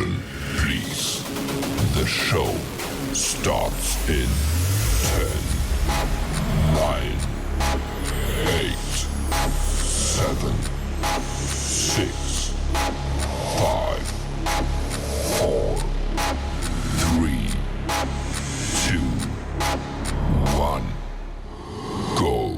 Attention, please. The show starts in 10, 9, 8, 7, 6, 5, 4, 3, 2, 1, go.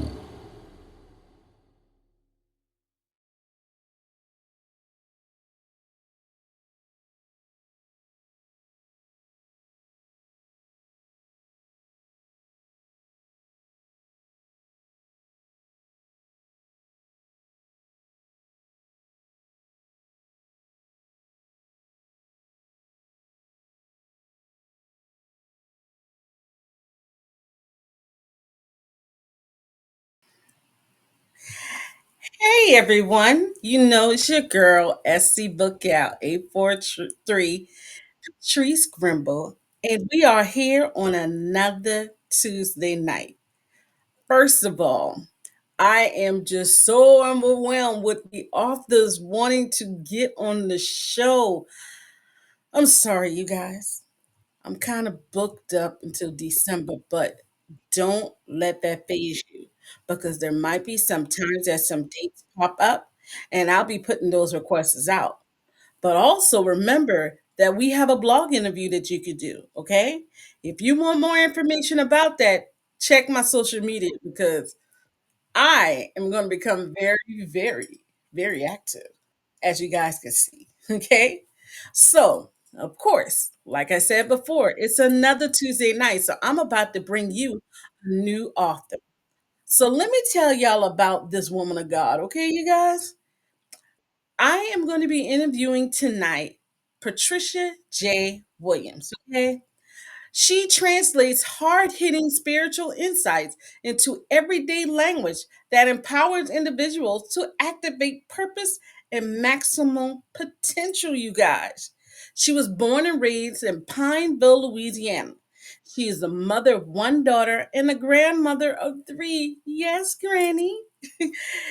Hey everyone, you know it's your girl SC Bookgal 843 Patrice Grimball, and we are here on another Tuesday night. First of all, I am just so overwhelmed with the authors wanting to get on the show. I'm sorry, you guys. I'm kind of booked up until December, but don't let that phase you because there might be some times that some dates pop up and I'll be putting those requests out. But also remember that we have a blog interview that you could do, okay? If you want more information about that, check my social media because I am going to become very, very, very active, as you guys can see. Okay. So, of course, like I said before, it's another Tuesday night. So, I'm about to bring you a new author. So, let me tell y'all about this woman of God. Okay, you guys? I am going to be interviewing tonight Patricia J. Williams. Okay. She translates hard hitting spiritual insights into everyday language that empowers individuals to activate purpose and maximum potential, you guys. She was born and raised in Pineville, Louisiana. She is the mother of one daughter and the grandmother of three. Yes, Granny.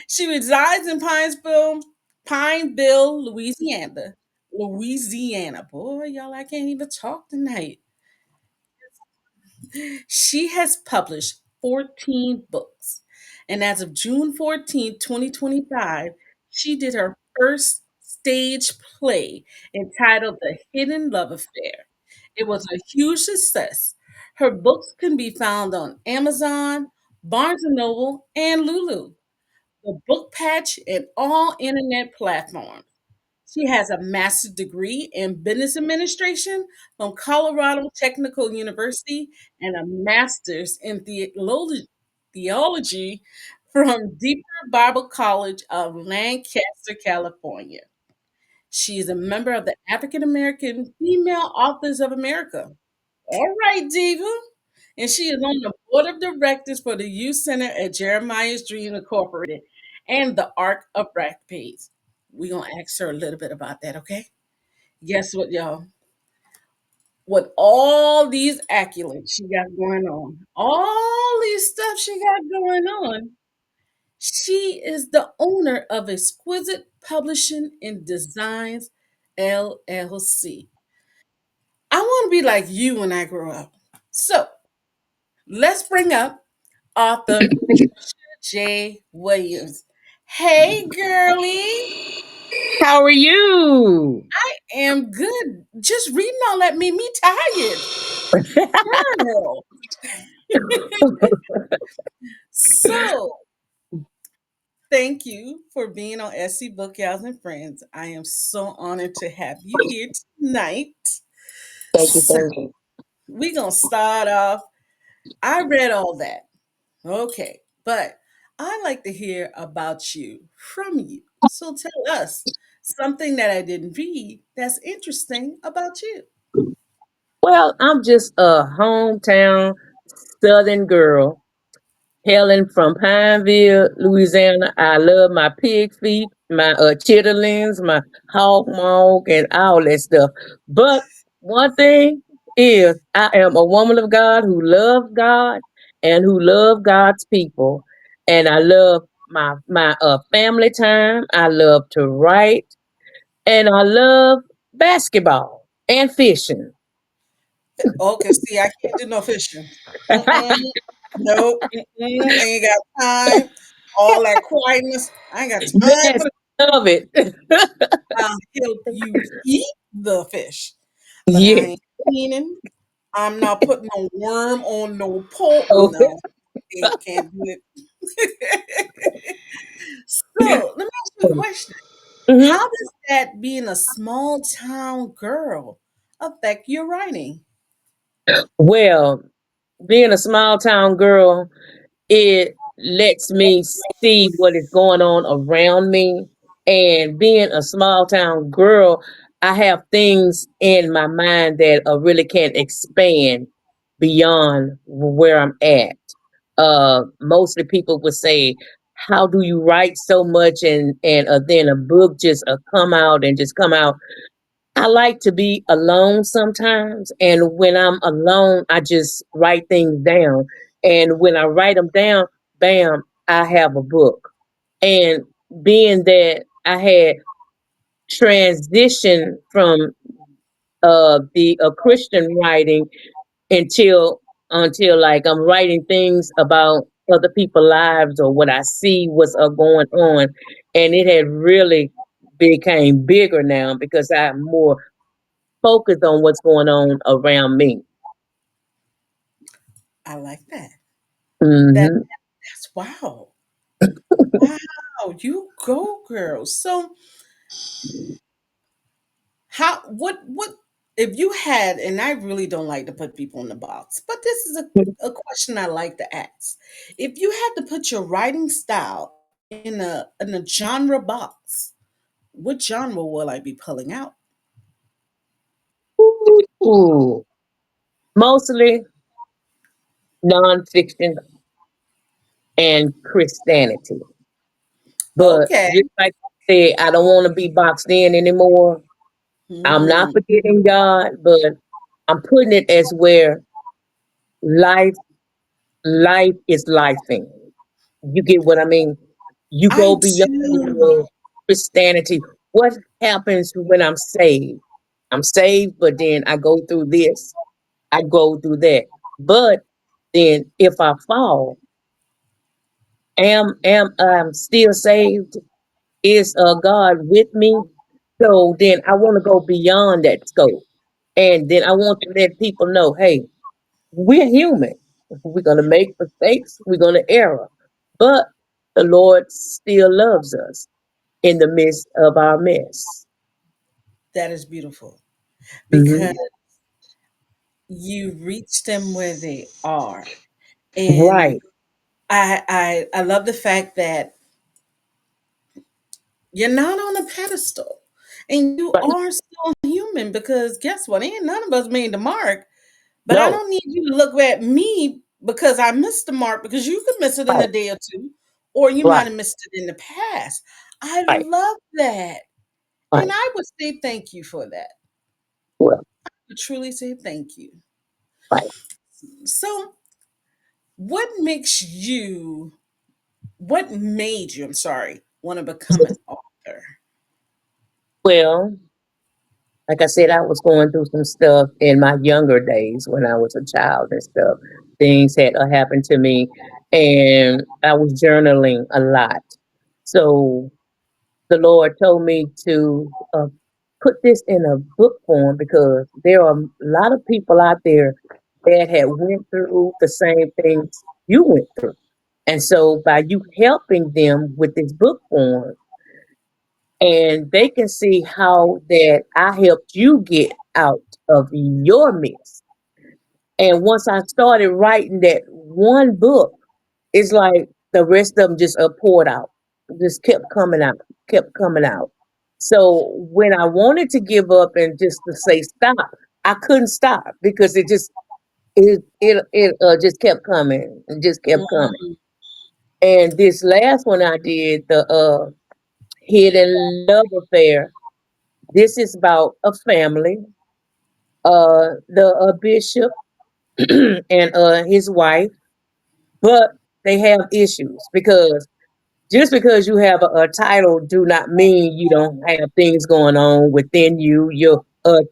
She resides in Pineville, Louisiana. Louisiana. Boy, y'all, I can't even talk tonight. She has published 14 books. And as of June 14th, 2025, she did her first stage play entitled The Hidden Love Affair. It was a huge success. Her books can be found on Amazon, Barnes& and Noble, and Lulu, the Book Patch, and all internet platforms. She has a master's degree in business administration from Colorado Technical University and a master's in theology from Deeper Bible College of Lancaster, California. She is a member of the African American Female Authors of America. All right, Diva. And she is on the board of directors for the Youth Center at Jeremiah's Dream Incorporated and the Ark of Backpage. We're going to ask her a little bit about that, okay? Guess what, y'all? With all these accolades she got going on, all these stuff she got going on, she is the owner of Exquisite Publishing and Designs LLC. I want to be like you when I grow up. So let's bring up author J. Williams. Hey, girlie. How are you? I am good. Just reading all that made me tired. Girl. So, thank you for being on SC Book Gals and Friends. I am so honored to have you here tonight. Thank you, So, thank you. we're going to start off. I read all that. Okay. But I like to hear about you from you. So, tell us something that I didn't read that's interesting about you. Well, I'm just a hometown southern girl hailing from Pineville, Louisiana. I love my pig feet, my chitterlings, my hog maw, and all that stuff. But one thing is, I am a woman of God who loves God and who loves God's people. And I love my family time. I love to write and I love basketball. and fishing. Okay, see, I can't do no fishing. Mm-mm, nope, ain't got time. All that quietness, I ain't got time for Yes, the love it. I'll help you eat the fish, but I Yes. ain't cleaning. I'm not putting no worm on no pole. Oh, No, can't do it. So let me ask you a question. mhm. How does that being a small town girl affect your writing? Well, being a small town girl, it lets me see what is going on around me. And being a small town girl, I have things in my mind that really can't expand beyond where I'm at. Mostly people would say, "How do you write so much?" And then a book just come out and just come out. I like to be alone sometimes, and when I'm alone, I just write things down. And when I write them down, bam, I have a book. And being that I had transitioned from the Christian writing until like I'm writing things about other people's lives or what I see what's going on, and it had really became bigger now because I'm more focused on what's going on around me. I like that. That Hmm. that's wow. Wow, you go girl. So what if you had, and I really don't like to put people in the box, but this is a question I like to ask. If you had to put your writing style in a genre box, what genre will I be pulling out? Ooh, mostly nonfiction and Christianity. But Okay. just like I said, I don't want to be boxed in anymore. I'm not Hmm. forgetting God, but I'm putting it as where life life is lifing. You get what I mean? You I go beyond do. your Christianity. What happens when I'm saved? I'm saved, but then I go through this, I go through that. But then if I fall, am I'm still saved? Is God with me? So then I want to go beyond that scope. And then I want to let people know, hey, we're human. We're gonna make mistakes, we're gonna err. But the Lord still loves us in the midst of our mess. That is beautiful because Hmm. you reach them where they are. And Right, I love the fact that you're not on a pedestal and you right. are still human because guess what? Ain't none of us made the mark. But I No, don't need you to look at me because I missed the mark because you could miss it in right, a day or two, or you might right, have missed it in the past. I right, love that. And right. I would say thank you for that. Well, I would truly say thank you. right. So, what makes what made you, I'm sorry, want to become an author? Well, like I said, I was going through some stuff in my younger days when I was a child and stuff. Things had happened to me, and I was journaling a lot. So the Lord told me to put this in a book form because there are a lot of people out there that had went through the same things you went through. And so by you helping them with this book form, and they can see how that I helped you get out of your mess. And once I started writing that one book, it's like the rest of them just poured out, just kept coming out, kept coming out. So when I wanted to give up and just to say stop, I couldn't stop because it just kept coming and just kept coming. Mm, And this last one I did, the hidden love affair. This is about a family, the bishop and his wife, but they have issues because just you have a title do not mean you don't have things going on within you.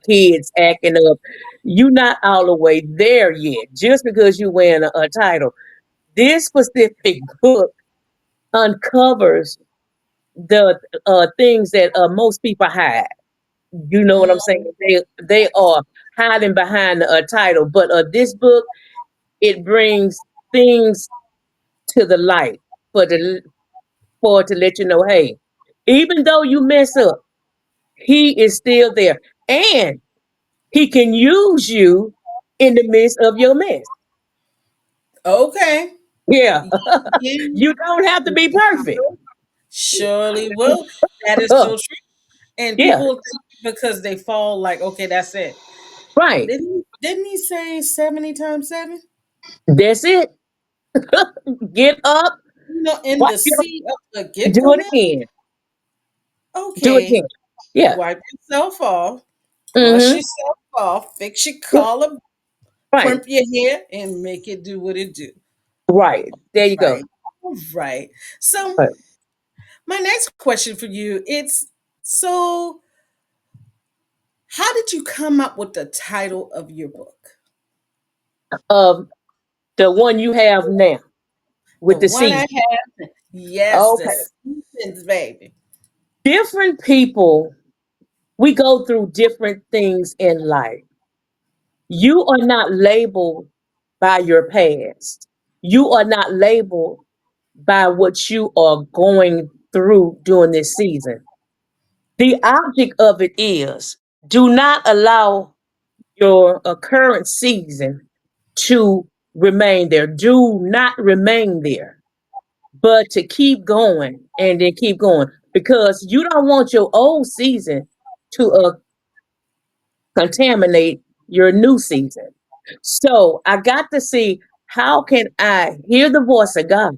kids acting up. You're not all the way there yet. Just because you're wearing a title, this specific book uncovers the things that most people hide. You know what I'm saying? They are hiding behind a title, but this book, it brings things to the light for the for to let you know, hey, even though you mess up, he is still there, and he can use you in the midst of your mess. Okay. Yeah, Yeah. you don't have to be perfect. Surely will. That is so true. And Yeah, people think because they fall, like, okay, that's it. right. Didn't he say 70 times 7? That's it. Get up, In wipe the your, sea of do it forgetfulness? again. Do it Okay. again. Yeah. Wipe yourself off, brush Mm-hmm. yourself off, fix your Yeah. collar, Right. crimp your hair, and make it do what it do. Right. There you go. Right. All right. So Right. my next question for you, it's so how did you come up with the title of your book? Of the one you have now The with the one I season. have, yes, the Okay. seasons, baby. Different people, we go through different things in life. You are not labeled by your past. You are not labeled by what you are going through during this season. The object of it is do not allow your current season to remain there. Do not remain there, but to keep going and then keep going because you don't want your old season to contaminate your new season. So I got to see how can I hear the voice of God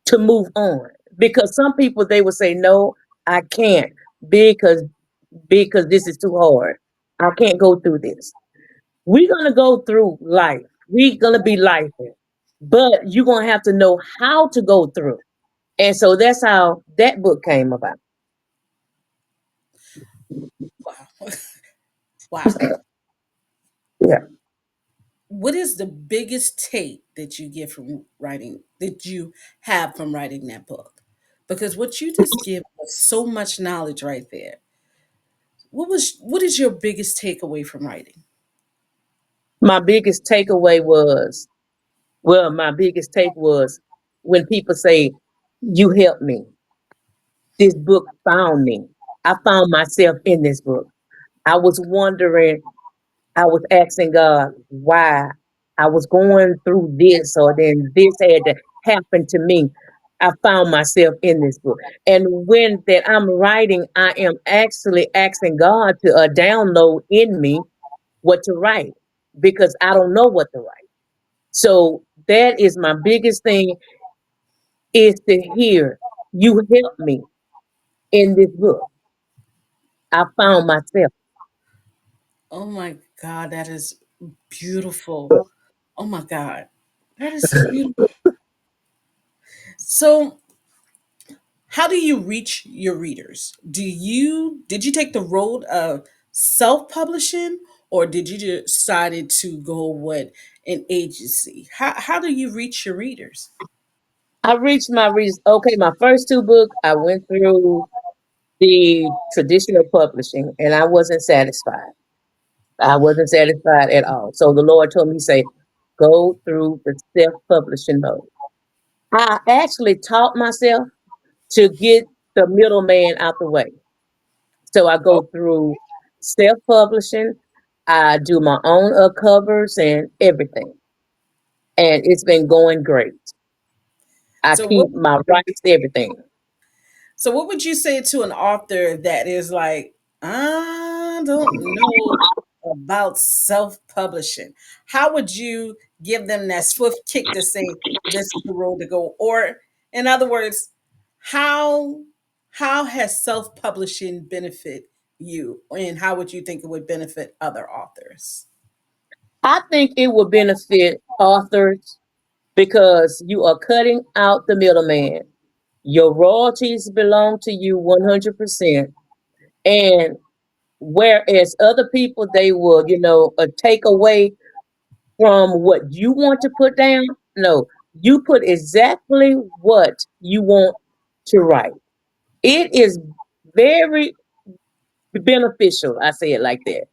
to move on because some people they would say no, I can't because this is too hard. I can't go through this. We're gonna go through life. We're gonna be life, but you're gonna have to know how to go through. And so that's how that book came about. Wow. Wow. Yeah. What is the biggest take that you get from writing that you have from writing that book? Because what you just give was so much knowledge right there. What is your biggest takeaway from writing? My biggest takeaway was, well, my biggest take was when people say, you helped me. This book found me. I found myself in this book. I was wondering, I was asking God why I was going through this or then this had to happen to me. I found myself in this book. And when that I'm writing, I am actually asking God to download in me what to write because I don't know what to write. So that is my biggest thing is to hear you help me in this book. I found myself. Oh my God, that is beautiful. Oh my God, that is so beautiful. So, how do you reach your readers? Did you take the road of self-publishing, or did you decided to go with an agency? How do you reach your readers? I reached my reason. Okay, my first two books, I went through the traditional publishing and I wasn't satisfied. I wasn't satisfied at all. So the Lord told me, say, go through the self-publishing mode. I actually taught myself to get the middleman out the way. So I Oh, go through self-publishing. I do my own covers and everything. And it's been going great. I so what keep my rights, everything. So, what would you say to an author that is like, I don't know about self publishing? How would you give them that swift kick to say, this is the road to go? Or, in other words, how how has self publishing benefit you, and how would you think it would benefit other authors? I think it will benefit authors because you are cutting out the middleman. Your royalties belong to you 100%. And Whereas other people, they will, take away from what you want to put down. No, you put exactly what you want to write. It is very beneficial. I say it like that.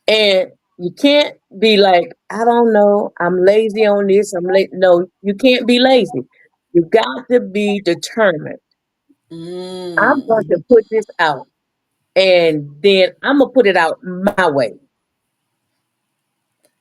And you can't be like, I don't know, I'm lazy on this. I'm late. No, you can't be lazy. You got to be determined. I'm going to Mm. put this out, and then I'm gonna put it out my way.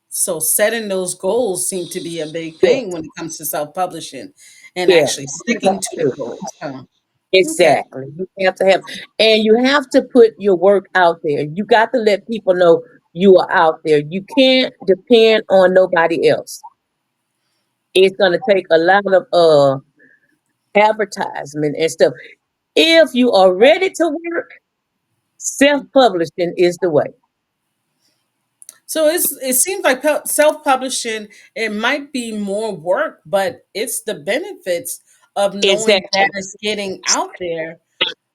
So setting those goals seem to be a big Yeah, thing when it comes to self-publishing and yeah. actually You have sticking to the to. goals. Huh? Okay. Exactly. You have to have, and you have to put your work out there. You got to let people know you are out there. You can't depend on nobody else. It's gonna take a lot of advertisement and stuff. If you are ready to work, self-publishing is the way. So it seems like self-publishing, it might be more work, but it's the benefits of knowing that Exactly. it's getting out there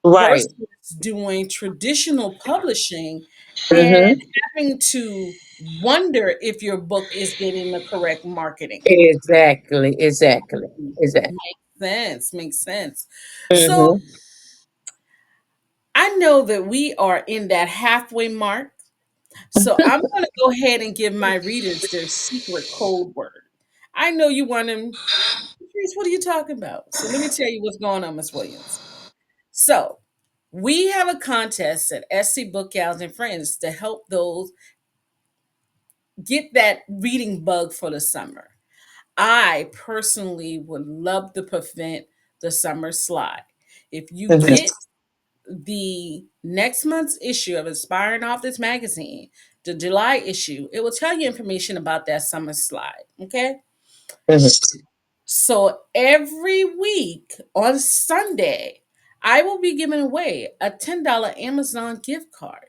Right. versus doing traditional publishing and Mm-hmm. having to wonder if your book is getting the correct marketing. Exactly. Exactly. Exactly. Makes sense. Makes sense. So Mm-hmm. I know that we are in that halfway mark. So I'm going to go ahead and give my readers their secret code word. I know you want them. Patrice, what are you talking about? So let me tell you what's going on, Miss Williams. So we have a contest at SC Book Gals and Friends to help those get that reading bug for the summer. I personally would love to prevent the summer slide. If you get the next month's issue of Inspiring Authors magazine, the July issue, it will tell you information about that summer slide. Okay. Mm-hmm. So every week on Sunday, I will be giving away a $10 Amazon gift card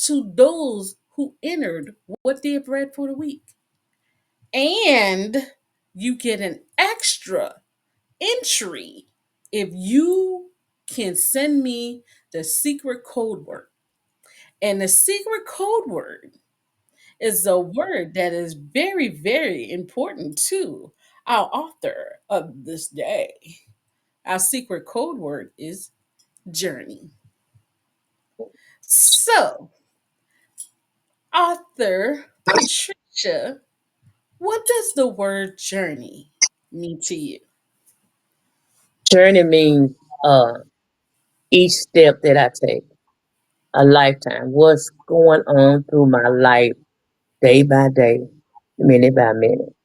to those who entered what they have read for the week. And you get an extra entry if you can send me the secret code word. And the secret code word is a word that is very, very important to our author of this day. Our secret code word is journey. So, author Patricia, what does the word journey mean to you? Journey means each step that I take, a lifetime. What's going on through my life day by day, minute by minute.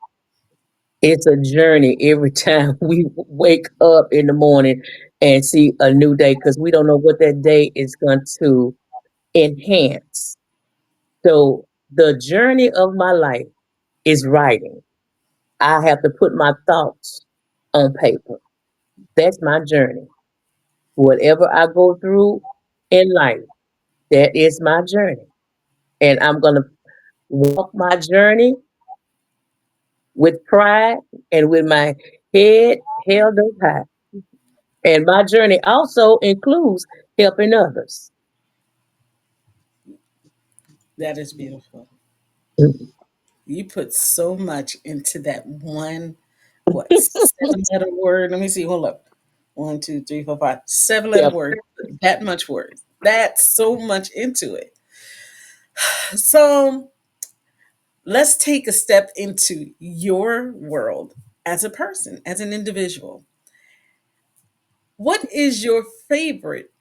It's a journey every time we wake up in the morning and see a new day because we don't know what that day is going to enhance. So the journey of my life is writing. I have to put my thoughts on paper. That's my journey. Whatever I go through in life, that is my journey. And I'm going to walk my journey with pride and with my head held up high. And my journey also includes helping others. That is beautiful. You put so much into that one, what, 7 letter word? Let me see. Hold up. One, two, three, four, five, 7 letter Help. word. That much word. That's so much into it. So let's take a step into your world as a person, as an individual. What is your favorite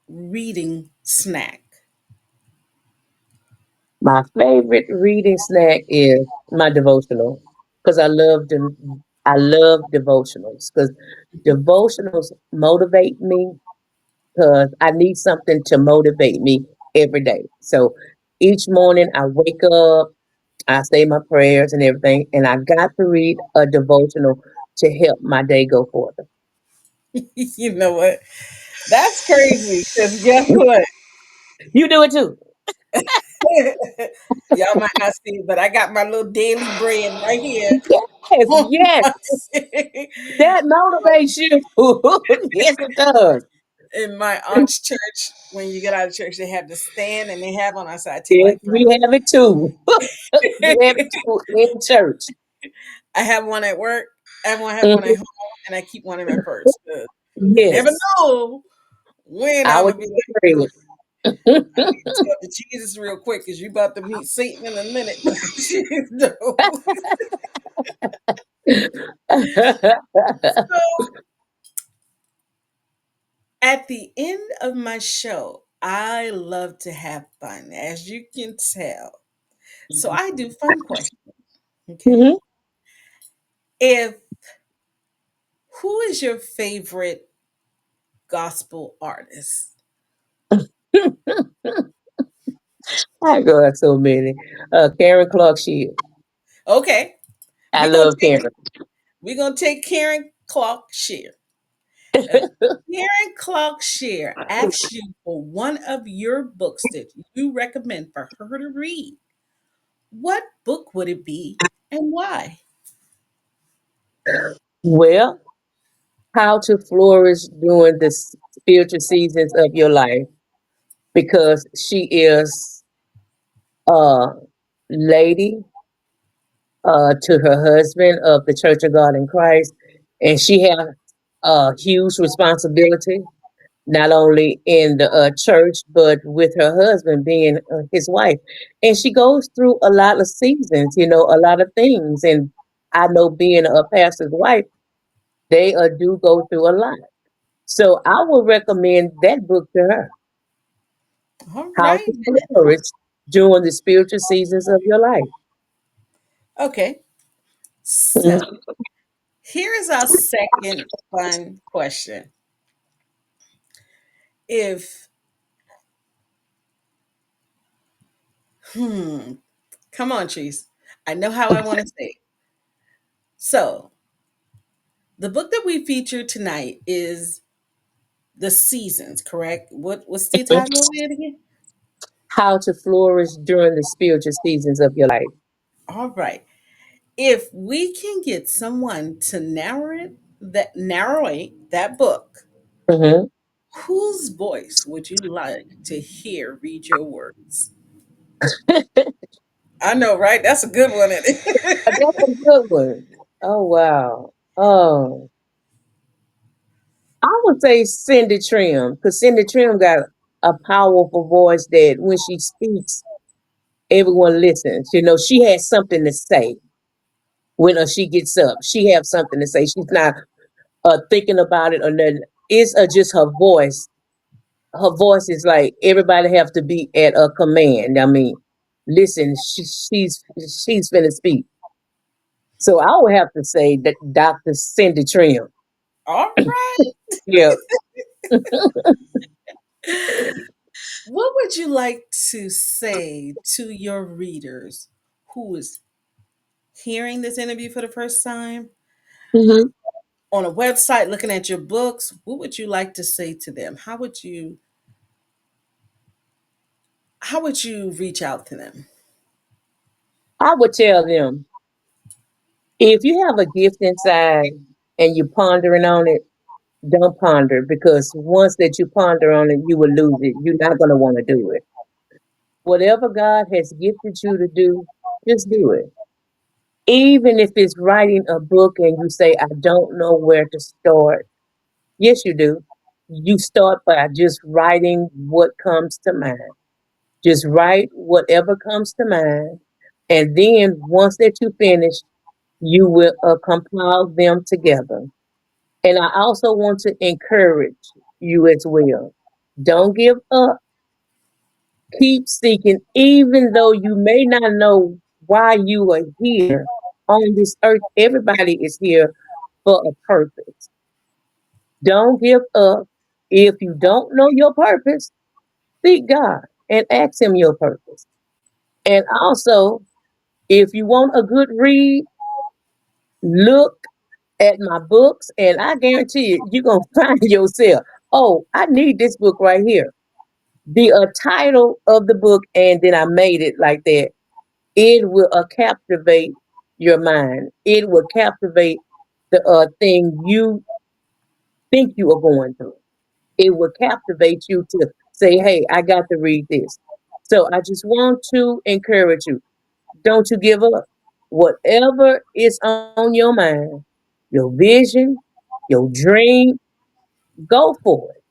reading snack? My favorite reading snack is my devotional because I love devotionals because devotionals motivate me because I need something to motivate me every day. So each morning I wake up, I say my prayers and everything, and I got to read a devotional to help my day go forward. You know what? That's crazy. Because guess what? You do it too. Y'all might not see it, but I got my little daily bread right here. Yes, yes, that motivates you. Yes, it does. In my aunt's church, when you get out of church, they have the stand and they have on our side, take Yes, like we have it too. We have it too in church. I have one at work, I have one at Mhm. home, and I keep one in my purse. You never Yes, know when I'm our gonna be like, bread. talk to Jesus real quick because you about to meet Satan in a minute. Jesus, no. So at the end of my show, I love to have fun, as you can tell. So I do fun questions. Okay. Mhm. If Who is your favorite gospel artist? I got so many. Karen Clark Shield. Okay. I We're gonna love take Karen. we're gonna take Karen Clark share. If Karen Clark share asks you for one of your books that you recommend for her to read, what book would it be and why? Well, how to flourish during the spiritual seasons of your life, because she is a lady to her husband of the Church of God in Christ, and she has a huge responsibility not only in the church but with her husband being his wife, and she goes through a lot of seasons, a lot of things, and I know being a pastor's wife, they do go through a lot. So I would recommend that book to her, All How right. to Flourish During the Spiritual Seasons of Your Life. Okay. Mhm. So here is our second fun question. If hmm, come on, Trees. I know how I want to say it. So the book that we featured tonight is The Seasons, correct? What's the title of it again? How to Flourish During the Spiritual Seasons of Your Life. All right. If we can get someone to narrate that book, Hmm. whose voice would you like to hear read your words? I know, right? That's a good one. Isn't it? That's a good one. Oh, wow. Oh, I would say Cindy Trim, because Cindy Trim got a powerful voice that when she speaks, everyone listens. She has something to say when she gets up. She has something to say. She's not thinking about it or nothing. It's just her voice. Her voice is like everybody have to be at a command. I mean, listen, she's finna speak. So I would have to say that Dr. Cindy Trim. All right. Yeah. What would you like to say to your readers who is hearing this interview for the first time Hmm. on a website looking at your books? What would you like to say to them? How would you reach out to them? I would tell them, if you have a gift inside and you're pondering on it, don't ponder, because once that you ponder on it, you will lose it. You're not going to want to do it. Whatever God has gifted you to do, just do it. Even if it's writing a book and you say, I don't know where to start. Yes, you do. You start by just writing what comes to mind. Just write whatever comes to mind. And then once that you finish, you will compile them together. And I also want to encourage you as well. Don't give up. Keep seeking, even though you may not know why you are here on this earth. Everybody is here for a purpose. Don't give up. If you don't know your purpose, seek God and ask Him your purpose. And also, if you want a good read, look at my books, and I guarantee you're going to find yourself, oh, I need this book right here. The title of the book, and then I made it like that. It will captivate your mind. It will captivate the thing you think you are going through. it will captivate you to say, hey, I got to read this. So I just want to encourage you. Don't you give up. Whatever is on your mind, your vision, your dream, go for it.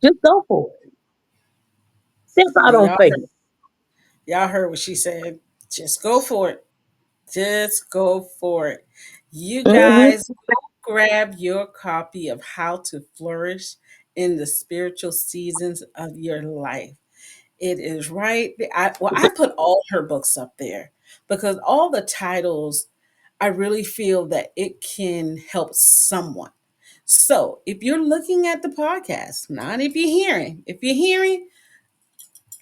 Just go for it. Step out And on faith. y'all heard what she said. Just go for it. Just go for it. You Hmm. guys go grab your copy of How to Flourish in the Spiritual Seasons of Your Life. It is right. I put all her books up there because all the titles, I really feel that it can help someone. So if you're looking at the podcast, not if you're hearing,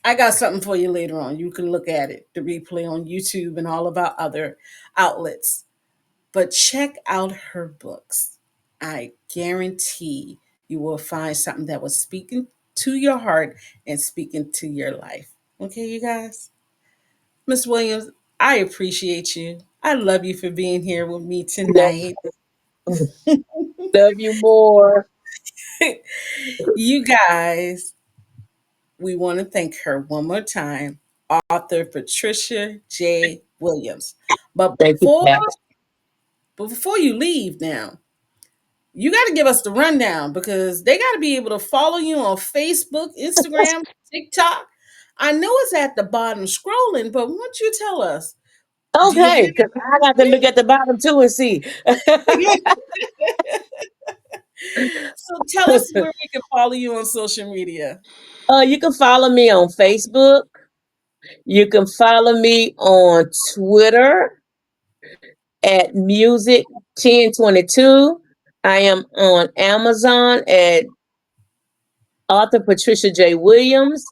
I got something for you later on. You can look at it, the replay on YouTube and all of our other outlets. But check out her books. I guarantee you will find something that was speaking to your heart and speaking to your life. Okay, you guys? Miss Williams, I appreciate you. I love you for being here with me tonight. Love you more. You guys, we want to thank her one more time, author Patricia J. Williams. But Thank you, Pat. before you leave now, you got to give us the rundown because they got to be able to follow you on Facebook, Instagram, TikTok. I know it's at the bottom scrolling, but why don't you tell us? Do you have Okay, because I got to look at the bottom too and see. it? So tell us where we can follow you on social media. You can follow me on Facebook. You can follow me on Twitter at Music 1022. I am on Amazon at author Patricia J. Williams.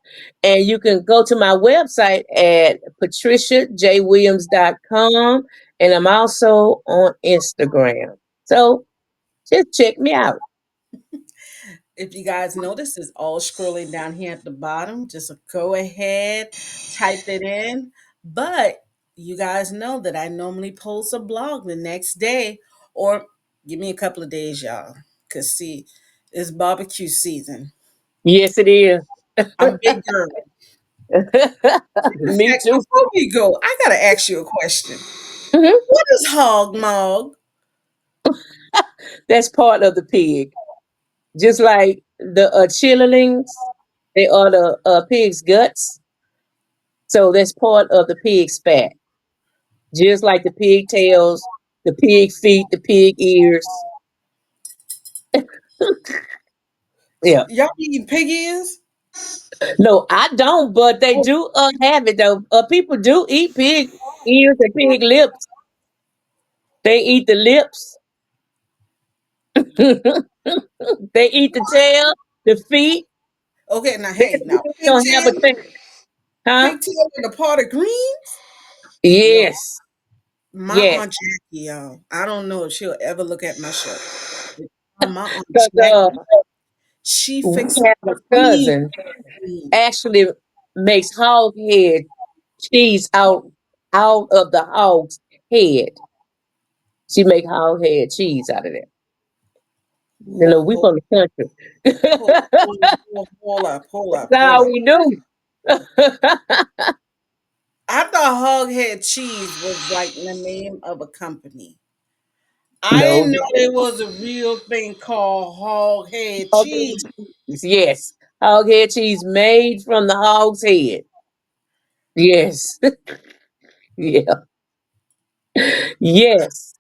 And you can go to my website at patriciajwilliams.com. And I'm also on Instagram. So just check me out. If you guys notice, it's all scrolling down here at the bottom. Just go ahead, type it in. But you guys know that I normally post a blog the next day, or give me a couple of days, y'all. Cause see, it's barbecue season. Yes, it is. I'm a big girl. In Me fact, too. before we go, I gotta ask you a question. Mhm. What is hog mog? That's part of the pig. Just like the chitterlings, they are the pig's guts. So that's part of the pig's fat. Just like the pigtails, the pig feet, the pig ears. Yeah. Y'all eating pig ears? No, I don't, but they Oh, do have it though. People do eat pig ears and pig lips. They eat the lips. They eat the tail, the feet. okay. Now, They hey, now don't have a thing. Huh? pigtail and a pot of greens. Yo, Yes. my Yes. aunt Jackie, y'all. I don't know if she'll ever look at my show. My aunt Because Jackie, she we fixed have a me cousin green. actually makes hog head cheese out of the hog's head. She make hog head cheese out of that. You know, we Hold, from the country. hold up, That's hold all up. we do. I thought Hoghead Cheese was like the name of a company. I No, didn't know there was a real thing called Hoghead hog head Cheese. cheese. Yes, hog head cheese made from the hog's head. Yes, yeah, yes.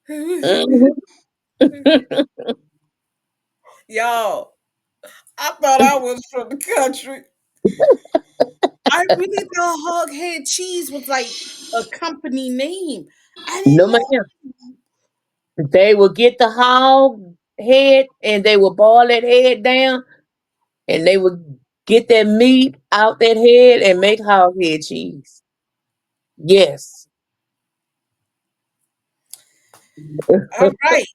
Mhm. Y'all, I thought I was from the country. I really thought Hoghead Cheese was like a company name. I No, didn't know. ma'am. They will get the hog head and they will boil that head down and they will get that meat out that head and make hog head cheese. Yes. All right.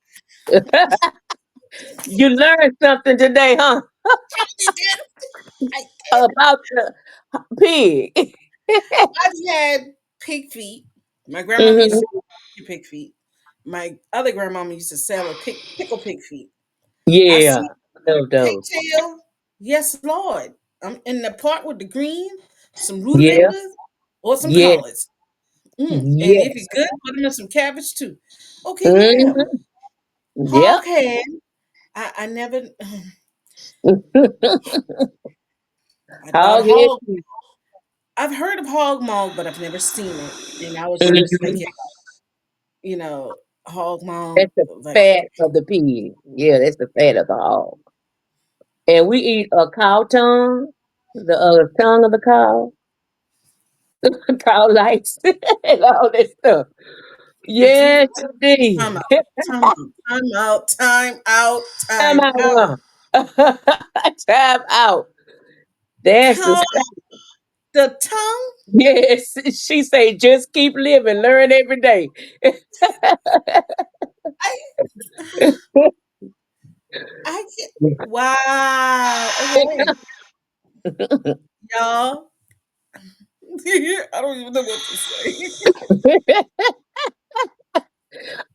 You learned something today, huh? You did. I, About the pig. I've had pig feet. My grandmama used Hmm. to sell pig feet. My other grandmama used to sell pickle pig feet. I Yeah. see. Love those. pigtail. Yes, Lord. I'm in the part with the green, some Yeah, rutabagas, or some yeah, collards. And if you're yes. good, put them in some cabbage too. Okay, now Hmm. hog Yep. head. I never. I thought Hog head hog. cheese. I've heard of hog maw, but I've never seen it. And I was just Mhm. thinking, you know, hog maw, That's the like fat of the pig. Yeah, that's the fat of the hog. And we eat a cow tongue, the tongue of the cow, cow lights, and all that stuff. the Yes, indeed. time out, time out, time out, time out, Time time out. out. Time out. That's the Cow, stuff. the tongue. Yes. She say, just keep living, learn every day. I I can't. Wow. Okay, wait, y'all. I don't even know what to say.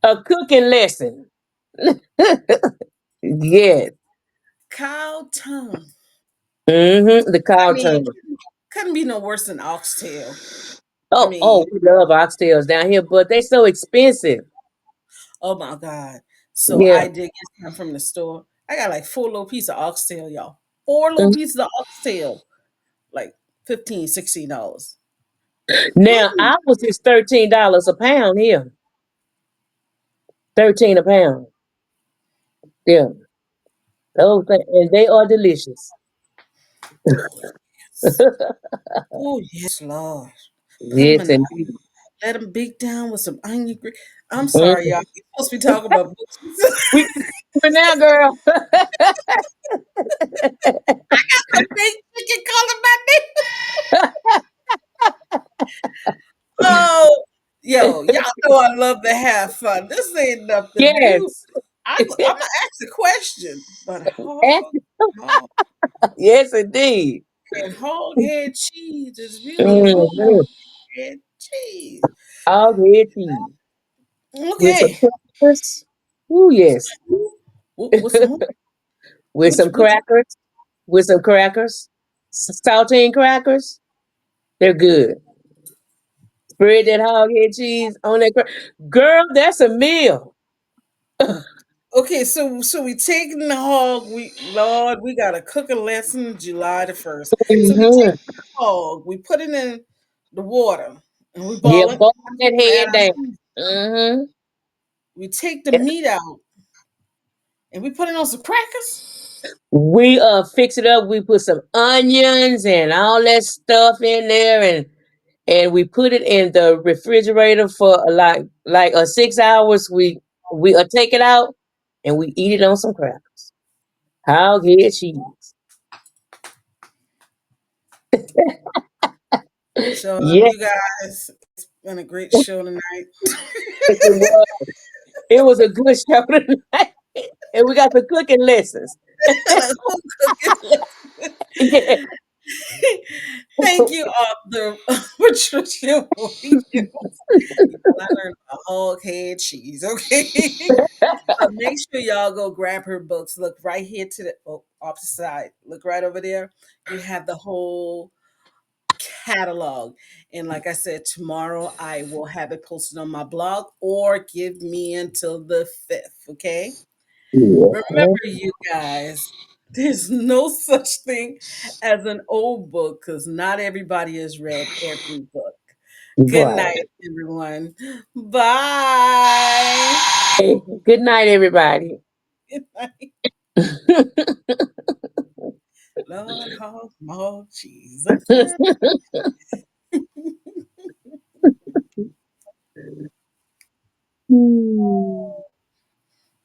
A cooking lesson. Yes. Cow tongue. The I cow mean, tongue. couldn't be no worse than oxtail. I Oh, mean, we love oxtails down here, but they so expensive. oh my God. So Yeah. I did get some from the store. I got like four little pieces of oxtail, y'all. Four little Mhm. pieces of oxtail, like 15, $16. Now Mm, ours is $13 a pound here. 13 a pound. Yeah. Those and they are delicious. oh yes, Lord. Put them Yes, in the indeed. let them bake down with some onion. I'm sorry, Mm. y'all. We supposed to be talking about books. We for now, girl. Some baked chicken calling my name. Oh, yo, y'all know I love to have fun. This ain't nothing new. Yes. I'm gonna ask a question, but hog Yes, indeed. and hog head cheese is really hog Mhm. head cheese. All red cheese with some Okay. crackers. Oh yes, What's more? with some Which crackers. With some crackers, saltine crackers. They're good. Spread that hog head cheese on that. Girl, that's a meal. okay, so we taking the hog. We Lord, we got a cooking lesson July the 1st. So we take Hmm. the hog, we put it in the water, and we Yeah, boil it. boil that We add head our down. seasoning. Hmm. We take the meat out and we put it on some crackers. We fix it up. We put some onions and all that stuff in there, and we put it in the refrigerator for like 6 hours. We take it out and we eat it on some crackers. How good cheese. So Yeah, you guys, it's been a great show tonight. it was. It was a good show tonight, and we got the cooking lessons. And a home cooking lesson. Yeah. Thank you, Author Patricia Williams. I learned about hog head cheese. Okay. So make sure y'all go grab her books. Look right here to the opposite side. Look right over there. You have the whole catalog. And like I said, tomorrow I will have it posted on my blog or give me until the 5th. Okay. Yeah. Remember, you guys, there's no such thing as an old book because not everybody has read every book. Good Right. night, everyone. Bye. Hey, good night, everybody. Good night. Lord, hog, maw, cheese. Okay.